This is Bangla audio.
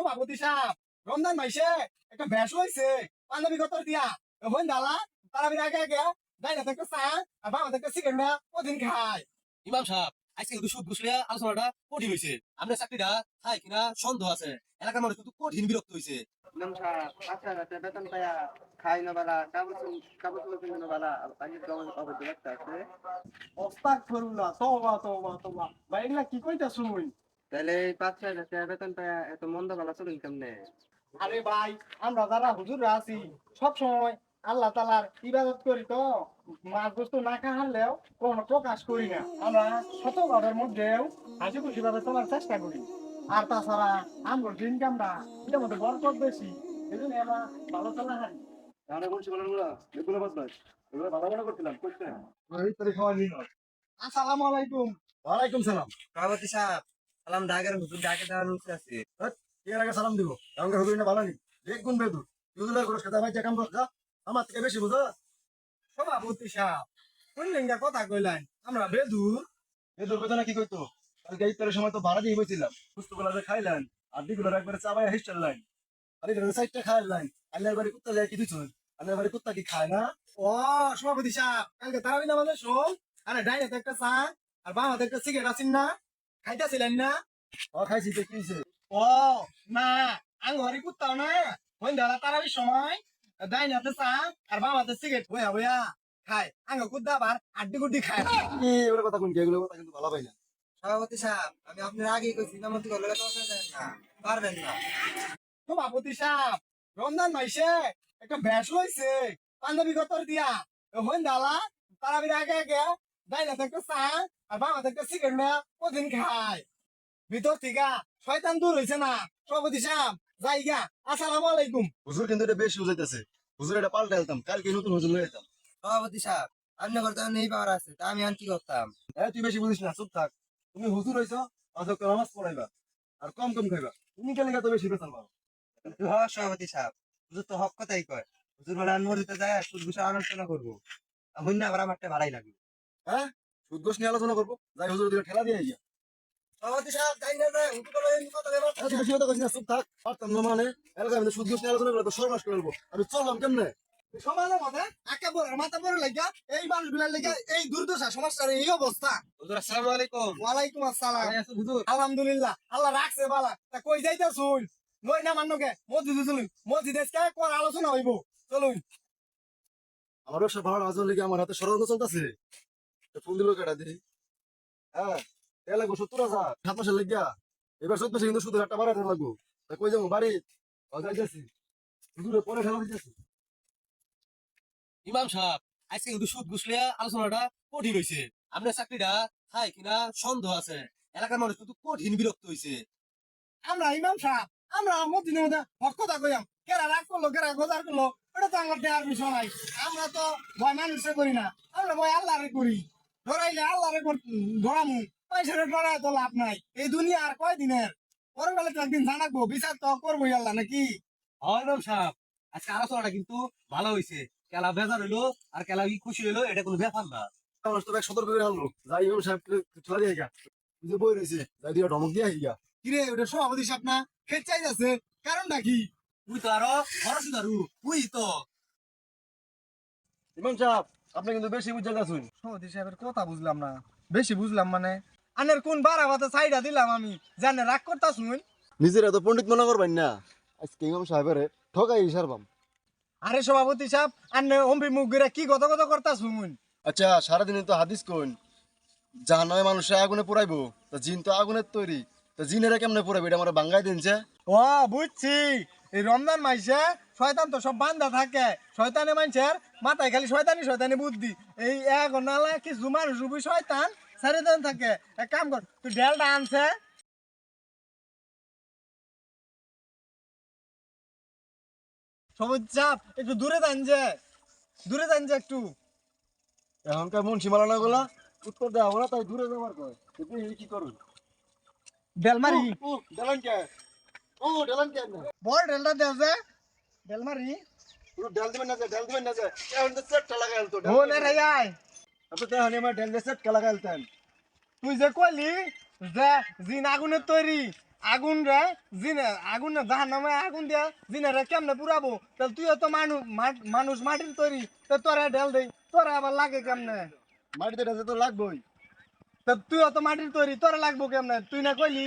সভাপতি সাহেব রমজান মাইসে একটা ব্যাস হয়েছে পাঞ্জাবি কতর দিয়া হইন দালা তারাবির আগে আগে ডাইনা থেকে চা আর বাবা থেকে সিগারেট ওদিন খায়। ইমাম সাহেব আজকে কিন্তু সুদ ঘুষ লিয়া আলোচনাটা কঠিন হয়েছে। আমরা চাকরিটা খাই কিনা সন্দেহ আছে। এলাকার মানুষ কিন্তু কঠিন বিরক্ত হয়েছে। ইমাম সাহেব ৫,০০০ বেতন পাইয়া খাই না বালা কাপড় কিনে বালা আগে তো আমাদের অবৈধ একটা আছে। আস্তাগফিরুল্লাহ তওবা তওবা তওবা ভাই এগুলা কি কইতা শুনুন। তাহলে এই ৫,০০০ বেতন পাইয়া এত মন্দ বালা চলুন কেমনে? আরে ভাই আমরা যারা হুজুররা আছি সব সময় আল্লাহ তাআলার ইবাদত করি তো মাছ গোস্ত না খাওয়ালেও কোনো প্রকাশ করি না। আমরা শতভাবের মধ্যেও হাসি খুশি ভাবে চলার চেষ্টা করি। আর তাছাড়া আমার ইনকামটা এটার মধ্যে বরকত বেশি, এই জন্য আমরা ভালো চলা হারি। তাহলে বলছি বলার এগুলো বদলাস এগুলো ভালো মনে করছিলাম করছেন। আসসালামু আলাইকুম। ওয়ালাইকুম সালাম। সভাপতি সাহেব সালাম ঢাকার হুজুর ডাকে দেওয়ার নিচে আছে। এর আগে সালাম দিব আমাকে হুজুর না ভালো নি এক গুণ বেদুর হুজুরের করে সাদা ভাই কাম করছ আমার থেকে বেশি বুঝো। সভাপতি সাহেব কোন লেঙ্গা কথা কইলেন আমরা বেদুর বেদুর কথা না কি কইতো কালকে ইফতারের সময় তো ভাড়া দিয়ে বইছিলাম পুস্তকগুলো যে খাইলেন আর দিগুলো একবারে চাবাই হিস্টার লাইন আর এটা সাইডটা খাইলেন আল্লাহর বাড়ি কুত্তা যায় কি দিছ আল্লাহর বাড়ি কুত্তা কি খায় না। ও সভাপতি সাহেব কালকে তারাবি নামাজে শোন আরে ডাইনে একটা চা আর বামাতে একটা সিগারেট আছেন না খাইতেছিলেন না। ও খাইছি তো কিছে। ও না আঙ্গরি কুত্তাও না হইন দাদা তারাবি সময় ডাইনাতে চা আর বামাতে সিগারেট হইয়া হইয়া খায় আঙ্গ কুত্তা আবার আড্ডি গুড্ডি খায়। এগুলো কথা কোন এগুলো কথা কিন্তু ভালো পাই না। সভাপতি সাহেব আমি আপনার আগেই কইছি নামাজ করলে না পারবেন না। সভাপতি সাহেব রমজান মাইসে একটা ব্যাস হয়েছে পাঞ্জাবি কতর দিয়া হইন দালা তারাবির আগে আগে ডাইনাতে একটা চা আর বামাতে একটা সিগারেট ওদিন খায়। ভিতর থেকে শয়তান দূর হইছে না। সভাপতি সাহেব যাইগা আসসালামু আলাইকুম। হুজুর কিন্তু এটা বেশি বুঝাইতেছে হুজুর এটা পাল্টা যেতাম কালকে নতুন হুজুর লয়ে যেতাম। সভাপতি সাহেব আপনার ঘর তো নেই পাওয়ার আছে তা আমি আর কি করতাম? হ্যাঁ তুই বেশি বুঝিস না চুপ থাক। তুমি হুজুর হইছ অযক্ত নামাজ পড়াইবা আর কম কম খাইবা তুমি কেন তো বেশি বেতন পাও। হ্যাঁ সভাপতি সাহেব হুজুর তো হক কথাই কয় হুজুর বলে আমি মসজিদে যায় সুদ ঘুষে আলোচনা করবো হইন না আবার আমারটা ভাড়াই লাগবে। হ্যাঁ সুদ ঘোষ নিয়ে আলোচনা করবো যাই হুজুর দিকে ঠেলা দিয়ে গিয়া। সভাপতি সাহেব তাই না যায় হুজুর বলে এই কথা বলে তুই বেশি কথা কইছিস না চুপ থাক পারতাম না মানে এলাকা আমি সুদ ঘোষ নিয়ে আলোচনা করলে তো সর্বনাশ করে ফেলবো আমি চললাম কেমনে। সমাজের মধ্যে একে বড় মাথা বড় লেগা এই মানুষগুলার লেগা এই দুর্দশা সমাজটার এই অবস্থা। হুজুর আসসালামু আলাইকুম। ওয়ালাইকুম আসসালাম। ভালো আছেন হুজুর? আলহামদুলিল্লাহ আল্লাহ রাখছে বালা তা কই যাইতা শুন নই না মান্নকে মসজিদে চলুন মসজিদে কোন আলোচনা হইব চলুন। আমার ব্যবসা ভাড়া আজ লেগে আমার হাতে সরল চলতেছে ফোন দিল কেটা দিই। হ্যাঁ এ লাগবো ৭০,০০০ 7 মাসের লেগা এবার ১৪ মাসে কিন্তু শুধু একটা বাড়াতে লাগবো তা কই যাবো বাড়ি যাইতেছি হুজুরে পরে ঠেলা দিতেছি। ইমাম সাহেব আজকে কিন্তু সুদ ঘুষ লিয়া আলোচনাটা কঠিন হয়েছে। আমরা চাকরিটা খাই কিনা সন্দেহ আছে। এলাকার মানুষ কিন্তু কঠিন বিরক্ত হয়েছে। আমরা ইমাম সাহেব আমরা মসজিদের মধ্যে হক কথা কইয়াম কেরা রাগ করলো কেরা গোজার করলো এটা তো আমার দেওয়ার বিষয় নাই। আমরা তো ভয় মানুষে করি না আমরা ভয় আল্লাহরে করি ধরাইলে আল্লাহরে ধরামু পয়সারে ধরায় তো লাভ নাই এই দুনিয়া আর কয় দিনের পরে বেলা তো একদিন জানাবো বিচার তো করবোই আল্লাহ নাকি। হয় ইমাম সাহেব আজকে আলোচনাটা কিন্তু ভালো হয়েছে। কেলা বেজার হইলো আর কেলা খুশি হইলো এটা কোনো ব্যাপার না। মানুষ তো সতর্ক করে আনলো যাই ইমাম সাহেব ঠেলা দিয়ে গা যে বই রয়েছে যাই দিয়ে ধমক দিয়ে গিয়া কিরে ওটা সভাপতি সাহেব না খেত চাই যাচ্ছে কারণটা কি। তুই তো আরো খরচ দারু তুই তো ইমাম সাহেব আপনি কিন্তু বেশি বুঝে গেছেন। সভাপতি সাহেবের কথা বুঝলাম না বেশি বুঝলাম মানে আনের কোন বারাবাতে সাইডা দিলাম আমি জানে রাগ করতা শুন। নিজের এত পণ্ডিত মনে করবেন না আজকে ইমাম সাহেবের ঠকাই সারবাম। আরে সভাপতি সাহেব আন্নে অম্বি মুখ গিরা কি গত গত করতা শুন। আচ্ছা সারাদিন তো হাদিস কোন জাহান্নামে মানুষে আগুনে পুরাইবো তা জিন তো আগুনের তৈরি তা জিনেরা কেমনে পুরাইবো এটা আমার বাঙ্গাই দিনছে। ও বুঝছি এই রমজান মাইসে শয়তান তো সব বান্ধা থাকে শয়তানে মানুষের মাথায় খালি শয়তানি শয়তানি বুদ্ধি এই এক নালা কি জুমার রুবি শয়তান সারে দেন থাকে এক কাম কর তুই ডেলটা আনছে সবুজ চাপ একটু দূরে দেন যে একটু এখনকার মুন্সি মালানা গুলা উত্তর দেওয়া না তাই দূরে ব্যবহার করে তুই কি করবি ডেলমারি ডেলন কে ও ডেলন কে বল ডেলটা দে যে ডেলমারি পুরো ডেল দিবেন না যে এখন তো সেট লাগাইল তো ও না রে আয় আপনি তো আমার ডেল সেট লাগাইলতেন তুই যে কইলি যে জিন আগুনের তৈরি আগুন রে জিনে আগুন না জাহান নামে আগুন দিয়া জিনে রে কেমনে পুরাবো তাহলে তুইও তো মানুষ মাটির তৈরি তো তোরা ঢেল দেই তোরা আবার লাগে কেমনে মাটিতে তো লাগবোই তা তুইও তো মাটির তৈরি তোরা লাগবো কেমনে তুই না কইলি